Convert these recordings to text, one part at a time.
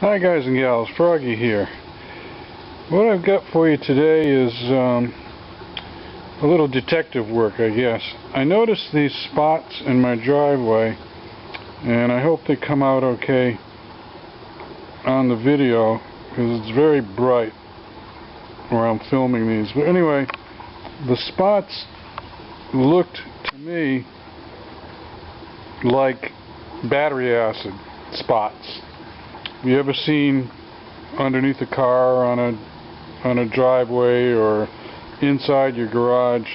Hi guys and gals, Froggy here. What I've got for you today is a little detective work, I guess. I noticed these spots in my driveway, and I hope they come out okay on the video because it's very bright where I'm filming these. But anyway, the spots looked to me like battery acid spots. Have you ever seen underneath a car on a driveway or inside your garage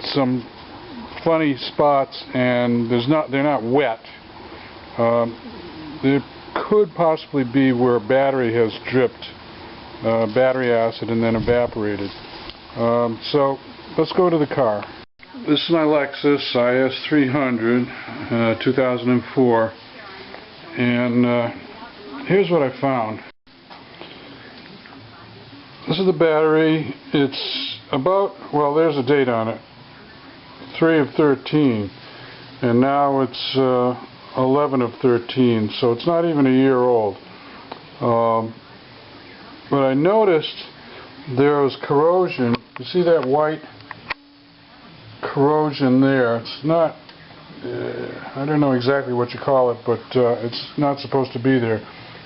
some funny spots, and they're not wet? There could possibly be where a battery has dripped battery acid and then evaporated. So let's go to the car. This is my Lexus IS300 2004, and here's what I found. This is the battery. It's about, well, there's a date on it, 3 of 13, and now it's 11 of 13, so it's not even a year old. But I noticed there was corrosion. You see that white corrosion there? It's not, I don't know exactly what you call it, but it's not supposed to be there.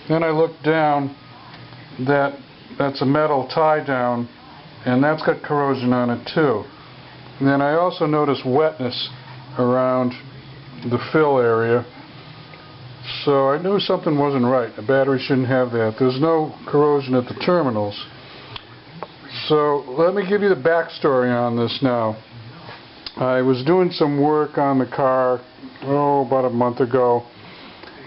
Then I looked down, that's a metal tie down, and that's got corrosion on it too. And then I also noticed wetness around the fill area, so I knew something wasn't right. A battery shouldn't have that. There's no corrosion at the terminals. So let me give you the backstory on this now. I was doing some work on the car, about a month ago,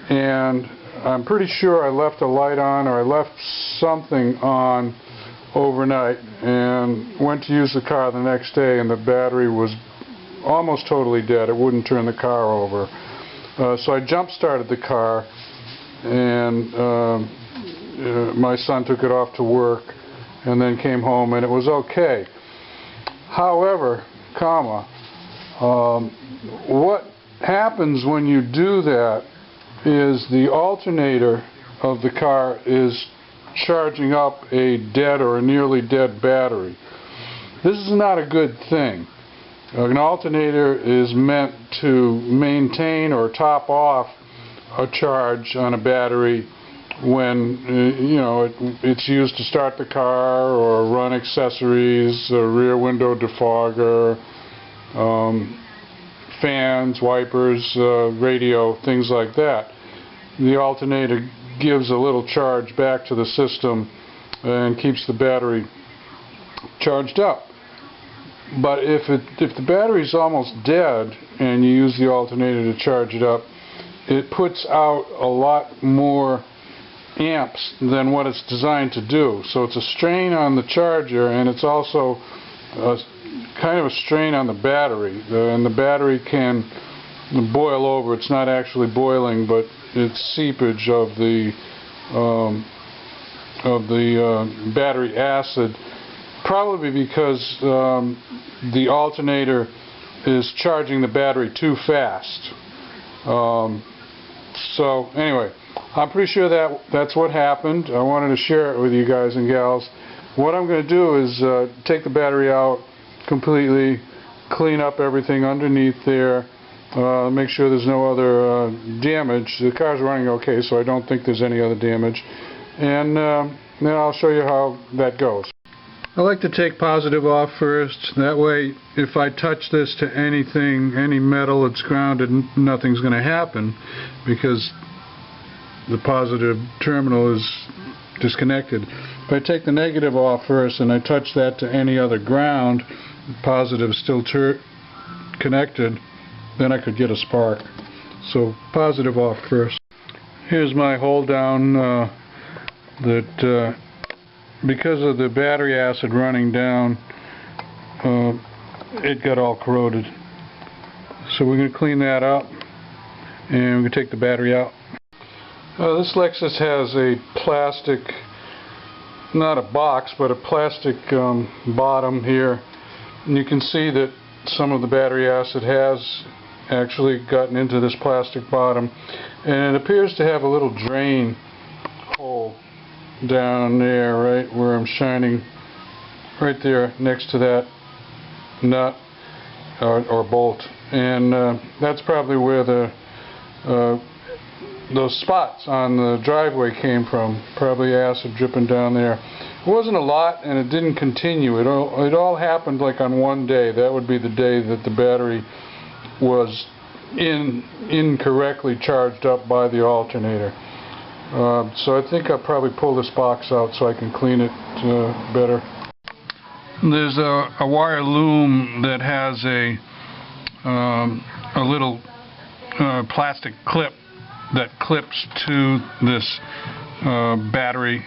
and I'm pretty sure I left a light on, or I left something on overnight, and went to use the car the next day, and the battery was almost totally dead. It wouldn't turn the car over. So I jump-started the car, and my son took it off to work, and then came home, and it was okay. However, what happens when you do that is the alternator of the car is charging up a dead or a nearly dead battery. This is not a good thing. An alternator is meant to maintain or top off a charge on a battery when it's used to start the car or run accessories, a rear window defogger, fans, wipers, radio, things like that. The alternator gives a little charge back to the system and keeps the battery charged up. But if the battery is almost dead and you use the alternator to charge it up, it puts out a lot more amps than what it's designed to do. So it's a strain on the charger, and it's also kind of a strain on the battery, and the battery can boil over. It's not actually boiling, but it's seepage of the battery acid, probably because the alternator is charging the battery too fast. So anyway, I'm pretty sure that's what happened. I wanted to share it with you guys and gals. What I'm going to do is take the battery out completely, clean up everything underneath there, make sure there's no other damage. The car's running okay, so I don't think there's any other damage, and then I'll show you how that goes. I like to take positive off first. That way, if I touch this to anything, any metal that's grounded, nothing's going to happen because the positive terminal is disconnected. If I take the negative off first and I touch that to any other ground, positive is still connected, then I could get a spark. So positive off first. Here's my hold down that because of the battery acid running down, it got all corroded. So we're going to clean that up, and we're going to take the battery out. This Lexus has a plastic, not a box, but a plastic bottom here. And you can see that some of the battery acid has actually gotten into this plastic bottom, and it appears to have a little drain hole down there, right where I'm shining, right there next to that nut or bolt, and that's probably where those spots on the driveway came from. Probably acid dripping down there. It wasn't a lot, and it didn't continue. It all happened like on one day. That would be the day that the battery was incorrectly charged up by the alternator. So I think I'll probably pull this box out so I can clean it better. There's a wire loom that has a little plastic clip that clips to this battery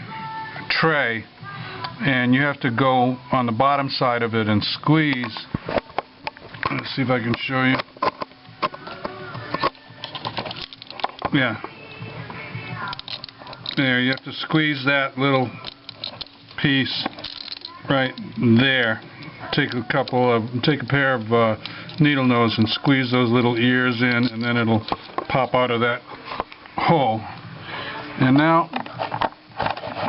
tray, and you have to go on the bottom side of it and squeeze. Let's see if I can show you. Yeah. There, you have to squeeze that little piece right there. Take a pair of needle nose and squeeze those little ears in, and then it'll pop out of that hole. And now,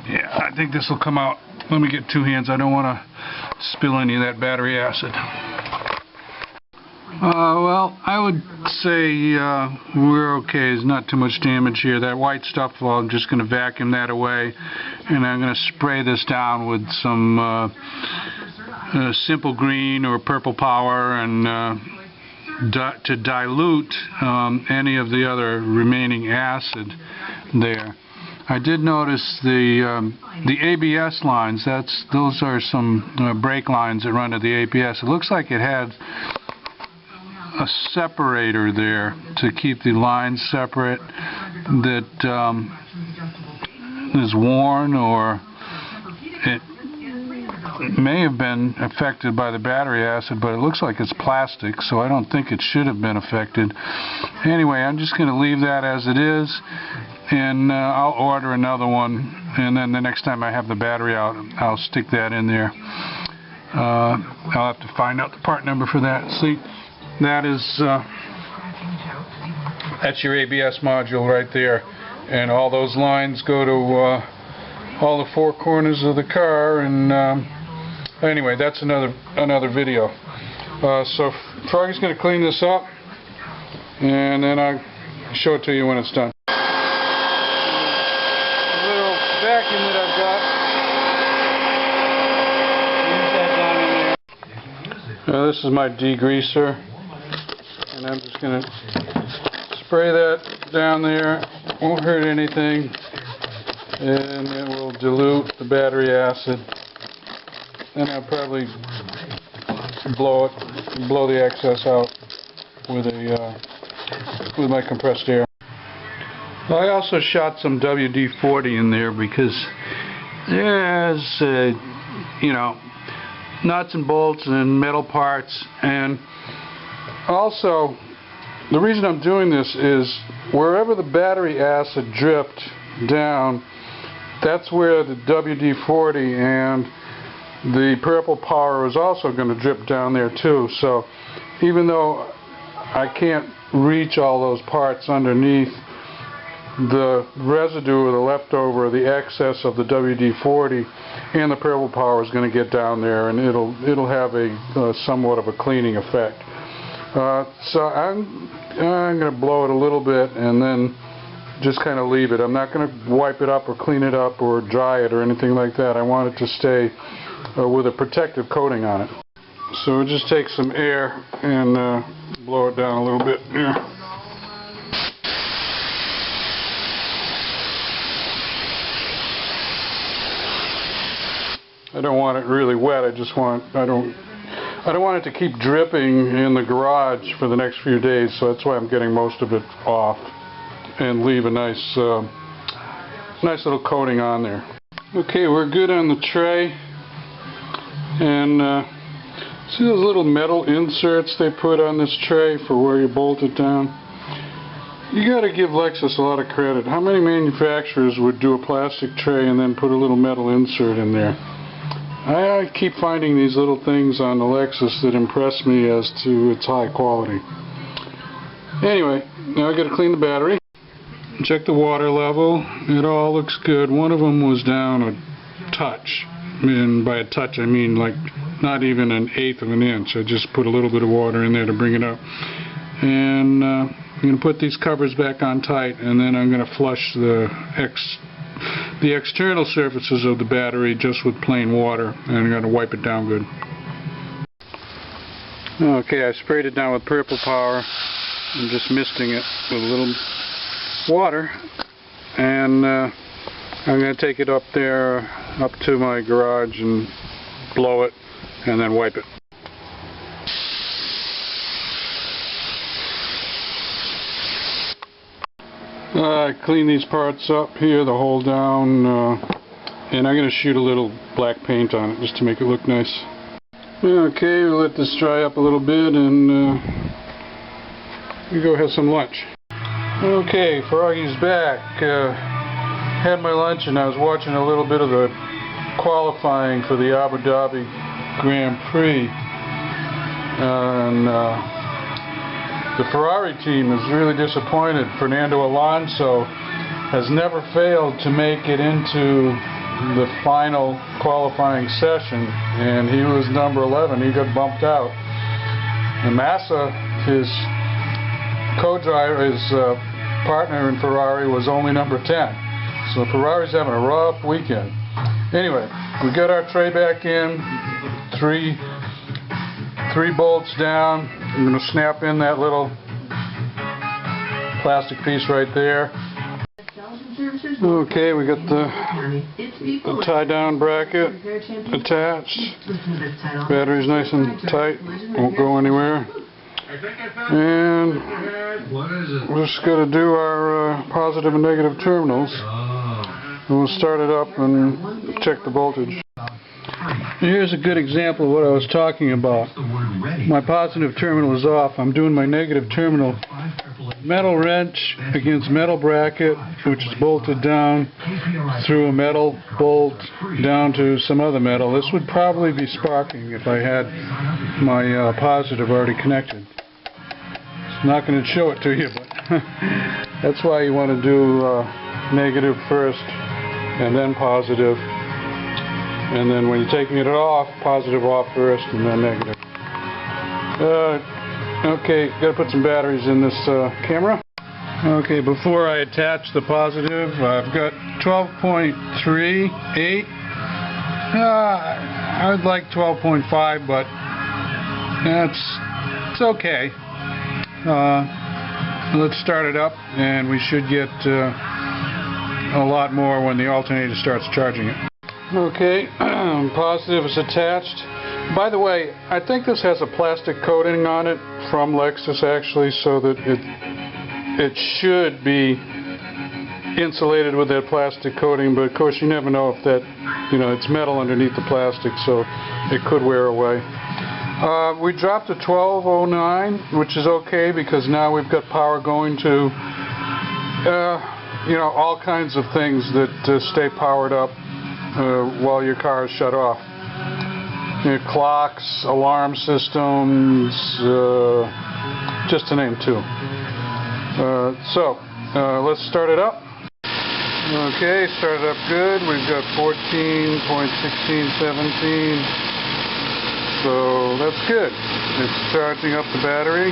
yeah, I think this will come out. Let me get two hands. I don't want to spill any of that battery acid. Well, I would say we're okay. There's not too much damage here. That white stuff, well, I'm just going to vacuum that away, and I'm going to spray this down with some simple green or purple power, and to dilute any of the other remaining acid there. I did notice the ABS lines. Those are some brake lines that run to the ABS. It looks like it had a separator there to keep the lines separate that is worn, or it may have been affected by the battery acid, but it looks like it's plastic, so I don't think it should have been affected. Anyway, I'm just going to leave that as it is, and I'll order another one, and then the next time I have the battery out, I'll stick that in there. I'll have to find out the part number for that. See, that's your ABS module right there, and all those lines go to all the four corners of the car, and anyway, that's another video. So Froggy's going to clean this up, and then I'll show it to you when it's done. A little vacuum that I've got. This is my degreaser, and I'm just going to spray that down there. Won't hurt anything, and it will dilute the battery acid. Then I'll probably blow the excess out with my compressed air. Well, I also shot some WD-40 in there because there's nuts and bolts and metal parts, and also the reason I'm doing this is wherever the battery acid dripped down, that's where the WD-40 and the purple power is also going to drip down there too. So even though I can't reach all those parts underneath, the residue or the leftover, the excess of the WD-40 and the purple power is going to get down there, and it'll have a somewhat of a cleaning effect. So I'm going to blow it a little bit and then just kind of leave it. I'm not going to wipe it up or clean it up or dry it or anything like that. I want it to stay with a protective coating on it. So we'll just take some air and blow it down a little bit here. I don't want it really wet. I don't want it to keep dripping in the garage for the next few days, so that's why I'm getting most of it off and leave a nice little coating on there. Okay, we're good on the tray, and see those little metal inserts they put on this tray for where you bolt it down? You got to give Lexus a lot of credit. How many manufacturers would do a plastic tray and then put a little metal insert in there? I keep finding these little things on the Lexus that impress me as to its high quality. Anyway, now I got to clean the battery. check the water level. It all looks good. One of them was down a touch, and by a touch I mean like not even an eighth of an inch. I just put a little bit of water in there to bring it up. And I'm going to put these covers back on tight, and then I'm going to flush the external surfaces of the battery just with plain water, and I'm going to wipe it down good. Okay, I sprayed it down with purple power. I'm just misting it with a little water, and I'm going to take it up there, up to my garage, and blow it, and then wipe it. I clean these parts up here, the hole down, and I'm going to shoot a little black paint on it just to make it look nice. Okay, we'll let this dry up a little bit, and we go have some lunch. Okay, Froggy's back. Had my lunch, and I was watching a little bit of the qualifying for the Abu Dhabi Grand Prix, and the Ferrari team is really disappointed. Fernando Alonso has never failed to make it into the final qualifying session, and he was number 11. He got bumped out. And Massa, his co-driver, his partner in Ferrari, was only number 10. So Ferrari's having a rough weekend. Anyway, we got our tray back in, three bolts down. I'm going to snap in that little plastic piece right there. Okay, we got the tie-down bracket attached. Battery's nice and tight, won't go anywhere. And we're just going to do our positive and negative terminals. And we'll start it up and check the voltage. Here's a good example of what I was talking about. My positive terminal is off. I'm doing my negative terminal. Metal wrench against metal bracket, which is bolted down through a metal bolt down to some other metal. This would probably be sparking if I had my positive already connected. I'm not going to show it to you, but that's why you want to do negative first and then positive. And then when you're taking it off, positive off first and then negative. Okay, gotta put some batteries in this camera. Okay, before I attach the positive, I've got 12.38. I would like 12.5, but it's okay. Let's start it up, and we should get a lot more when the alternator starts charging it. Okay, positive is attached. By the way, I think this has a plastic coating on it from Lexus actually, so that it should be insulated with that plastic coating, but of course you never know if that, it's metal underneath the plastic, so it could wear away. We dropped to 1209, which is okay because now we've got power going to all kinds of things that stay powered up while your car is shut off. Clocks, alarm systems, just to name two. So let's start it up. Okay, started up good. We've got 14.16, 17. So that's good. It's charging up the battery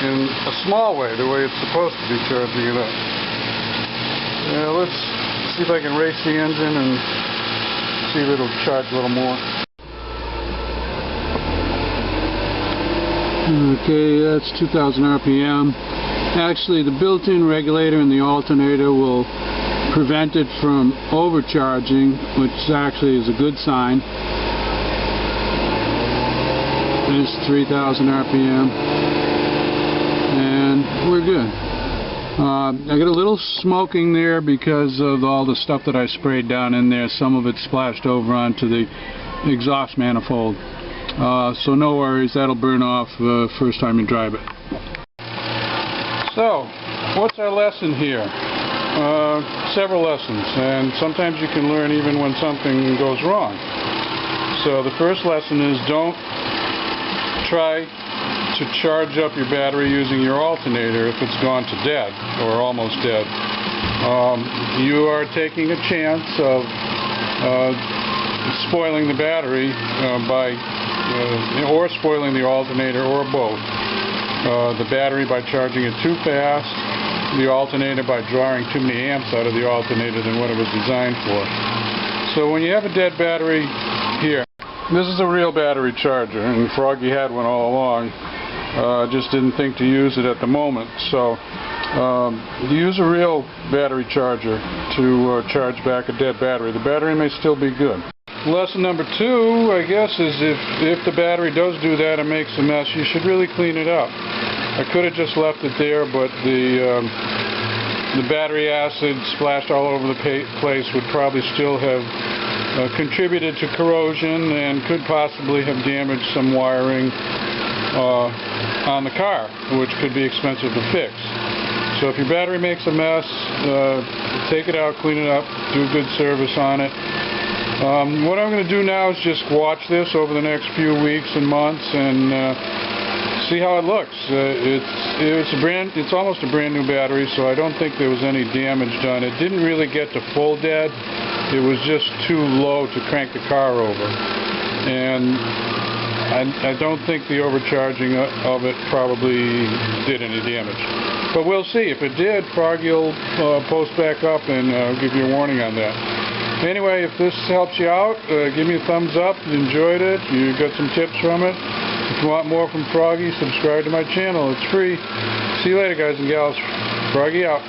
in a small way, the way it's supposed to be charging it up. Let's see if I can race the engine and see if it'll charge a little more. Okay, that's 2,000 RPM. Actually, the built-in regulator in the alternator will prevent it from overcharging, which actually is a good sign. It's 3,000 RPM, and we're good. I got a little smoking there because of all the stuff that I sprayed down in there. Some of it splashed over onto the exhaust manifold. So no worries, that'll burn off first time you drive it. So, what's our lesson here? Several lessons, and sometimes you can learn even when something goes wrong. So the first lesson is don't try to charge up your battery using your alternator if it's gone to dead or almost dead. You are taking a chance of spoiling the battery or spoiling the alternator, or both. The battery by charging it too fast, the alternator by drawing too many amps out of the alternator than what it was designed for. So when you have a dead battery here, this is a real battery charger, and Froggy had one all along. Just didn't think to use it at the moment. So use a real battery charger to charge back a dead battery. The battery may still be good. Lesson number 2, I guess, is if the battery does do that and makes a mess, you should really clean it up. I could have just left it there, but the battery acid splashed all over the place would probably still have contributed to corrosion and could possibly have damaged some wiring on the car, which could be expensive to fix. So if your battery makes a mess, take it out, clean it up, do a good service on it. What I'm going to do now is just watch this over the next few weeks and months and see how it looks. It's almost a brand new battery, so I don't think there was any damage done. It didn't really get to full dead. It was just too low to crank the car over. And I don't think the overcharging of it probably did any damage. But we'll see. If it did, Froggy will post back up and give you a warning on that. Anyway, if this helps you out, give me a thumbs up. You enjoyed it. You got some tips from it. If you want more from Froggy, subscribe to my channel. It's free. See you later, guys and gals. Froggy out.